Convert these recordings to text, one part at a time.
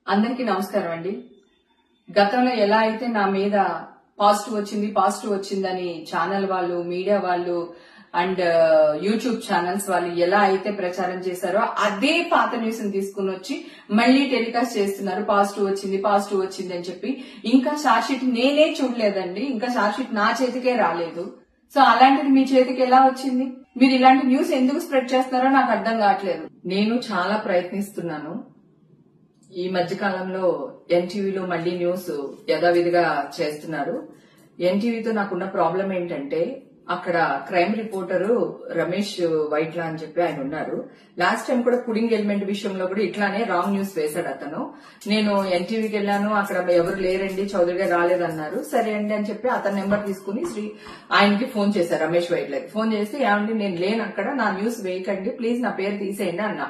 అందరికీ నమస్కారం అండి. గతంలో ఎలా అయితే నా మీద పాజిటివ్ వచ్చిందని ఛానల్ వాళ్ళు, మీడియా వాళ్ళు అండ్ యూట్యూబ్ ఛానల్స్ వాళ్ళు ఎలా అయితే ప్రచారం చేశారో అదే పాత న్యూస్ ని తీసుకుని వచ్చి మళ్లీ టెలికాస్ట్ చేస్తున్నారు. పాజిటివ్ వచ్చింది అని చెప్పి. ఇంకా చార్జ్ షీట్ నేనే చూడలేదండి. ఇంకా చార్జ్ షీట్ నా చేతికే రాలేదు. సో అలాంటిది మీ చేతికి ఎలా వచ్చింది? మీరు ఇలాంటి న్యూస్ ఎందుకు స్ప్రెడ్ చేస్తున్నారో నాకు అర్థం కావట్లేదు. నేను చాలా ప్రయత్నిస్తున్నాను. ఈ మధ్య కాలంలో ఎన్టీవీలో మళ్లీ న్యూస్ యథావిధిగా చేస్తున్నారు. ఎన్టీవీతో నాకున్న ప్రాబ్లం ఏంటంటే అక్కడ క్రైమ్ రిపోర్టర్ రమేష్ వైట్లా అని చెప్పి ఆయన ఉన్నారు. లాస్ట్ టైం కూడా పుడింగ్ ఎలిమెంట్ విషయంలో కూడా ఇట్లానే రాంగ్ న్యూస్ వేశాడు అతను. నేను ఎన్టీవీకి వెళ్ళాను, అక్కడ ఎవరు లేరండి, చౌదరి గారు రాలేదన్నారు. సరే అండి అని చెప్పి అతని నెంబర్ తీసుకుని ఆయనకి ఫోన్ చేశారు, రమేష్ వైట్లకి ఫోన్ చేసి, ఏమండి నేను లేను అక్కడ, నా న్యూస్ వేయకండి ప్లీజ్, నా పేరు తీసేయండి అన్నా.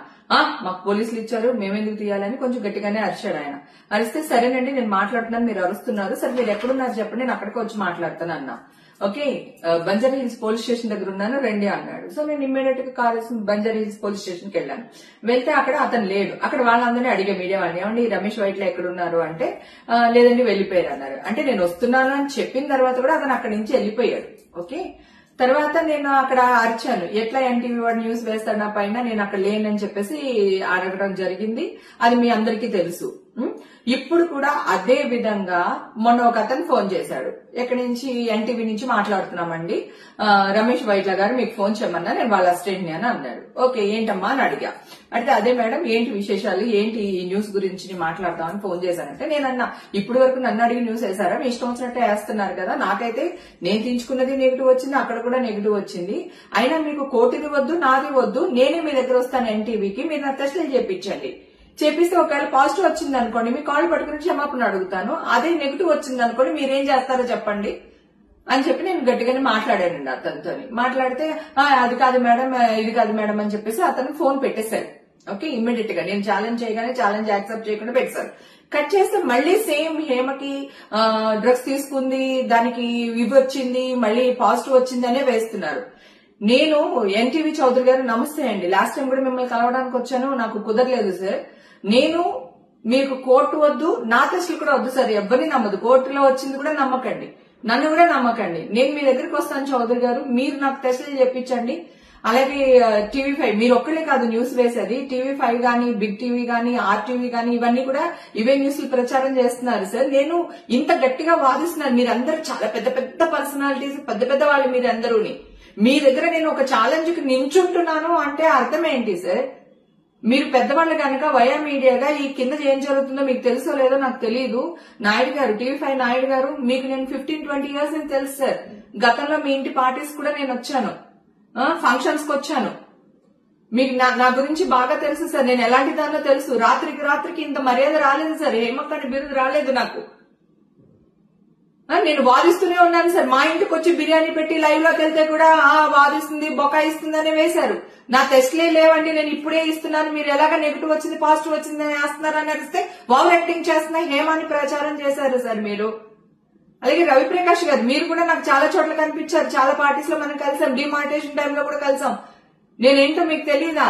మాకు పోలీసులు ఇచ్చారు, మేమెందుకు తీయాలని కొంచెం గట్టిగానే అరిచాడు ఆయన. అరిస్తే సరేనండి నేను మాట్లాడుతున్నాను, మీరు అరుస్తున్నారు, సరే మీరు ఎక్కడున్నారు చెప్పండి, నేను అక్కడికి వచ్చి మాట్లాడతాను అన్నా. Okay, Banjara hills police station దగ్గర ఉన్నాను రండి అన్నాడు. సో నేను ఇమ్మీడియట్ గా కార్ వేసుకుని బంజారా హిల్స్ పోలీస్ స్టేషన్ కి వెళ్ళాను. వెళ్తే అక్కడ అతను లేడు. అక్కడ వాళ్ళందరినీ అడిగే మీడియా వాళ్ళని, ఏమండి రమేష్ వైట్ల ఎక్కడున్నారు అంటే, లేదండి వెళ్లిపోయారు అన్నారు. అంటే నేను వస్తున్నాను అని చెప్పిన తర్వాత కూడా అతను అక్కడి నుంచి వెళ్లిపోయాడు. ఓకే, తర్వాత నేను అక్కడ అరిచాను, ఎట్లా ఎన్టీవీ వాడు న్యూస్ వేస్తాడు నా పైన, నేను అక్కడ లేనని చెప్పేసి అడగడం జరిగింది. అది మీ అందరికీ తెలుసు. ఇప్పుడు కూడా అదే విధంగా మొన్న ఒక అతను ఫోన్ చేశాడు, ఎక్కడి నుంచి, ఎన్టీవీ నుంచి మాట్లాడుతున్నామండి, రమేష్ వైట్ల గారు మీకు ఫోన్ చేయమన్నా, నేను వాళ్ళ అసిస్టెంట్ ని అని అన్నాడు. ఓకే ఏంటమ్మా అని అడిగా. అంటే అదే మేడం ఏంటి విశేషాలు, ఏంటి ఈ న్యూస్ గురించి మాట్లాడదామని ఫోన్ చేశానంటే, నేనన్నా ఇప్పటి వరకు నన్ను అడిగి న్యూస్ వేశారా, మీ ఇష్టం వచ్చినట్టే వేస్తున్నారు కదా, నాకైతే నేను తీయించుకున్నది నెగిటివ్ వచ్చింది, అక్కడ కూడా నెగిటివ్ వచ్చింది, అయినా మీకు కోటిది వద్దు నాది వద్దు, నేనే మీ దగ్గర వస్తాను ఎన్టీవీకి, మీరు నా టెస్టులు చేయించండి, చేపిస్తే ఒకవేళ పాజిటివ్ వచ్చింది అనుకోండి మీ కాల్ పట్టుకుని క్షమాపణ అడుగుతాను, అదే నెగిటివ్ వచ్చింది అనుకోండి మీరేం చేస్తారో చెప్పండి అని చెప్పి నేను గట్టిగానే మాట్లాడానండి అతనితో. మాట్లాడితే అది కాదు మేడం, ఇది కాదు మేడం అని చెప్పేసి అతను ఫోన్ పెట్టేశారు. ఓకే, ఇమ్మీడియట్ గా నేను ఛాలెంజ్ చేయగానే ఛాలెంజ్ యాక్సెప్ట్ చేయకుండా పెట్టేశారు. కట్ చేస్తే మళ్లీ సేమ్ హేమకి డ్రగ్స్ తీసుకుంది, దానికి ఇవి వచ్చింది, మళ్లీ పాజిటివ్ వచ్చింది అనే వేస్తున్నారు. నేను ఎన్టీవీ చౌదరి గారు నమస్తే అండి, లాస్ట్ టైం కూడా మిమ్మల్ని కలవడానికి వచ్చాను, నాకు కుదరలేదు సార్, నేను మీకు కోర్టు వద్దు, నా టెస్టులు కూడా వద్దు సార్, ఎవరిని నమ్మదు, కోర్టులో వచ్చింది కూడా నమ్మకండి, నన్ను కూడా నమ్మకండి, నేను మీ దగ్గరికి వస్తాను చౌదరి గారు, మీరు నాకు టెస్టులు చెప్పించండి. అలాగే టీవీ5 మీరు ఒక్కళ్ళే కాదు న్యూస్ వేసేది, టీవీ5 గానీ, బిగ్ టీవీ గానీ, ఆర్టీవీ గానీ, ఇవన్నీ కూడా ఇవే న్యూస్లు ప్రచారం చేస్తున్నారు సార్. నేను ఇంత గట్టిగా వాదిస్తున్నాను, మీరందరూ చాలా పెద్ద పెద్ద పర్సనాలిటీస్, పెద్ద పెద్ద వాళ్ళు మీరందరూని, మీ దగ్గర నేను ఒక ఛాలెంజ్ కి నించుంటున్నాను అంటే అర్థం ఏంటి సార్? మీరు పెద్దవాళ్ళు కనుక వయా మీడియాగా ఈ కింద ఏం జరుగుతుందో మీకు తెలుసో లేదో నాకు తెలియదు. నాయుడు గారు, టీవీ5 నాయుడు గారు, మీకు నేను 15-20 ఇయర్స్ అని తెలుసు సార్. గతంలో మీ ఇంటి పార్టీస్ కూడా నేను వచ్చాను, ఫంక్షన్స్ కి వచ్చాను, మీకు నా గురించి బాగా తెలుసు సార్, నేను ఎలాంటి దానిలో తెలుసు. రాత్రికి ఇంత మర్యాద రాలేదు సార్, హేమక్కని బిరుదు రాలేదు నాకు. నేను వాదిస్తూనే ఉన్నాను సార్. మా ఇంటికి వచ్చి బిర్యానీ పెట్టి లైవ్ లోకి వెళ్తే కూడా వాదిస్తుంది, బొకాయిస్తుంది అని వేశారు. నా టెస్ట్లే లేవండి, నేను ఇప్పుడే ఇస్తున్నాను, మీరు ఎలాగ నెగిటివ్ వచ్చింది పాజిటివ్ వచ్చింది అని వేస్తున్నారని అడిగితే వాల్ యాక్టింగ్ చేస్తున్నా హేమాని ప్రచారం చేశారు సార్ మీరు. అలాగే రవిప్రకాష్ గారు, మీరు కూడా నాకు చాలా చోట్ల కనిపించారు, చాలా పార్టీస్ లో మనం కలిసాం, డిమానిటేషన్ టైంలో కూడా కలిసాం, నేనేంటో మీకు తెలియదా?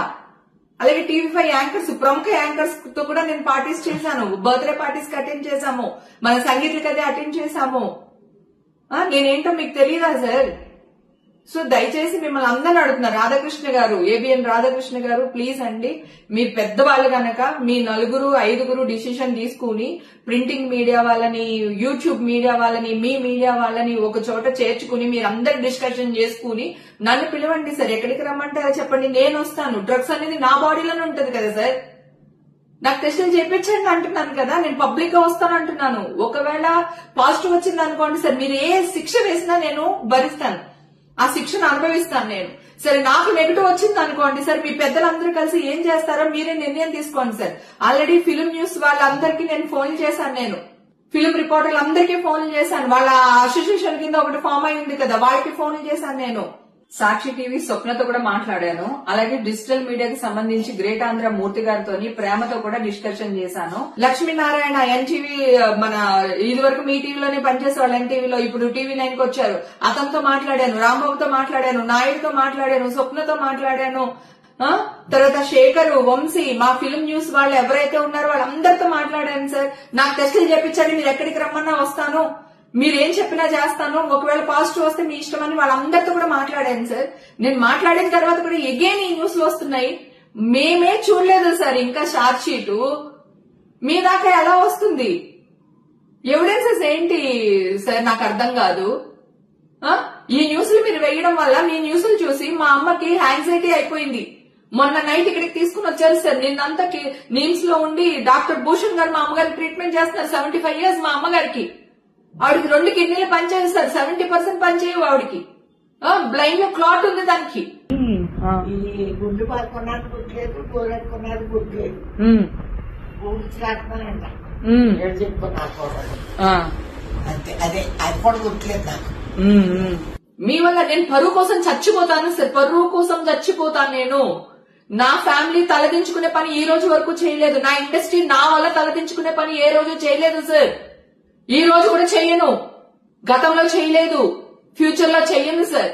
అలాగే టీవీ5 యాంకర్స్, ప్రముఖ యాంకర్స్ తో కూడా నేను పార్టీస్ చేశాను, బర్త్డే పార్టీస్ కి అటెండ్ చేశాము, మన సంగీతకి అదే అటెండ్ చేశాము, నేనేంటో మీకు తెలియదా సార్? సో దయచేసి మిమ్మల్ని అందరూ అడుగుతున్నారు, రాధాకృష్ణ గారు, ఏబిఎన్ రాధాకృష్ణ గారు, ప్లీజ్ అండి, మీరు పెద్దవాళ్ళు గనక మీ 4-5 డిసిషన్ తీసుకుని ప్రింటింగ్ మీడియా వాళ్ళని, యూట్యూబ్ మీడియా వాళ్ళని, మీ మీడియా వాళ్ళని ఒక చోట చేర్చుకుని మీరందరూ డిస్కషన్ చేసుకుని నన్ను పిలవండి సార్, ఎక్కడికి రమ్మంటారో చెప్పండి, నేను వస్తాను. డ్రగ్స్ అనేది నా బాడీలోనే ఉంటది కదా సార్, నాకు టెస్టులు చేయించండి అంటున్నాను కదా, నేను పబ్లిక్ గా వస్తాను అంటున్నాను. ఒకవేళ పాజిటివ్ వచ్చింది అనుకోండి సార్, మీరు ఏ శిక్ష వేసినా నేను భరిస్తాను, ఆ శిక్షను అనుభవిస్తాను నేను. సరే నాకు నెగిటివ్ వచ్చింది అనుకోండి సార్, మీ పెద్దలందరూ కలిసి ఏం చేస్తారో మీరే నిర్ణయం తీసుకోండి సార్. ఆల్రెడీ ఫిల్మ్ న్యూస్ వాళ్ళందరికీ నేను ఫోన్ చేశాను, నేను ఫిల్మ్ రిపోర్టర్లు అందరికీ ఫోన్లు చేశాను, వాళ్ళ అసోసియేషన్ కింద ఒకటి ఫామ్ అయి ఉంది కదా, వాళ్ళకి ఫోన్లు చేశాను నేను. సాక్షి టీవీ స్వప్నతో కూడా మాట్లాడాను. అలాగే డిజిటల్ మీడియాకి సంబంధించి గ్రేట్ ఆంధ్ర మూర్తి గారితో ప్రేమతో కూడా డిస్కషన్ చేశాను. లక్ష్మీనారాయణ ఎన్టీవీ, మన ఇది వరకు మీ టీవీలోనే పనిచేసే వాళ్ళు ఎన్టీవీలో, ఇప్పుడు టీవీ9 కి వచ్చారు, అతనితో మాట్లాడాను, రాంబాబుతో మాట్లాడాను, నాయుడుతో మాట్లాడాను, స్వప్నతో మాట్లాడాను, తర్వాత శేఖర్, వంశీ, మా ఫిల్మ్ న్యూస్ వాళ్ళు ఎవరైతే ఉన్నారో వాళ్ళందరితో మాట్లాడాను సార్. నాకు టెస్టులు చేపించండి, మీరు ఎక్కడికి రమ్మన్నా వస్తాను, మీరేం చెప్పినా చేస్తాను, ఒకవేళ పాజిటివ్ వస్తే మీ ఇష్టం అని వాళ్ళందరితో కూడా మాట్లాడాను సార్. నేను మాట్లాడిన తర్వాత కూడా ఎగైన్ ఈ న్యూస్ లో వస్తున్నాయి. మేమే చూడలేదు సార్ ఇంకా షార్ట్ షీటు, మీ దాకా ఎలా వస్తుంది? ఎవిడెన్సెస్ ఏంటి సార్ నాకు అర్థం కాదు. ఈ న్యూస్లు మీరు వేయడం వల్ల మీ న్యూస్లు చూసి మా అమ్మకి యాంగ్జైటీ అయిపోయింది. మొన్న నైట్ ఇక్కడికి తీసుకుని వచ్చారు సార్. నిన్నంతా నీమ్స్ లో ఉండి డాక్టర్ భూషణ్ గారు మా అమ్మగారికి ట్రీట్మెంట్ చేస్తున్నారు. 75 years మా అమ్మగారికి. ఆవిడకి 2 కిడ్నీలు పనిచేయదు సార్, 70% పనిచేయవు ఆవిడకి. బ్లైండ్ లో క్లాట్ ఉంది దానికి. ఈ గుడ్డు పడుకున్నది గుడ్లేదు, కూరెట్టుకున్నది గుడ్లేదు, ఊడ్చినట్టునంట చెప్పుకున్నాను అంతే. అదే అది కూడా గుర్తులేదు నాకు. మీ వల్ల నేను పరువు కోసం చచ్చిపోతాను సార్, పరువు కోసం చచ్చిపోతాను నేను. నా ఫ్యామిలీ తలదించుకునే పని ఈ రోజు వరకు చేయలేదు. నా ఇండస్ట్రీ నా వల్ల తలదించుకునే పని ఏ రోజు చేయలేదు సార్. ఈ రోజు కూడా చెయ్యను, గతంలో చేయలేదు, ఫ్యూచర్ లో చెయ్యను సార్.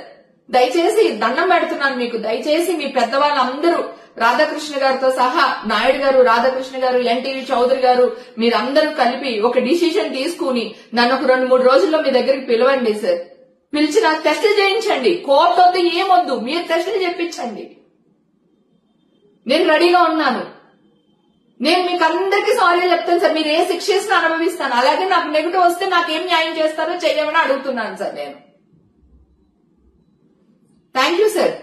దయచేసి దండం పెడుతున్నాను మీకు. దయచేసి మీ పెద్దవాళ్ళందరూ రాధాకృష్ణ గారితో సహా, నాయుడు గారు, రాధాకృష్ణ గారు, ఎన్టీవీ చౌదరి గారు, మీరందరూ కలిపి ఒక డిసిషన్ తీసుకుని నన్ను ఒక 2-3 రోజుల్లో మీ దగ్గరికి పిలవండి సార్. పిలిచి నాకు టెస్టులు చేయించండి. కోర్టు వద్దు, ఏమొద్దు, మీరు టెస్టులు చేయించండి. నేను రెడీగా ఉన్నాను. నేను మీకు అందరికీ సారీ చెప్తాను సార్. మీరు ఏ శిక్ష చేసినా అనుభవిస్తాను. అలాగే నాకు నెగిటివ్ వస్తే నాకేం న్యాయం చేస్తారో చేయమని అడుగుతున్నాను సార్ నేను. Thank you sir.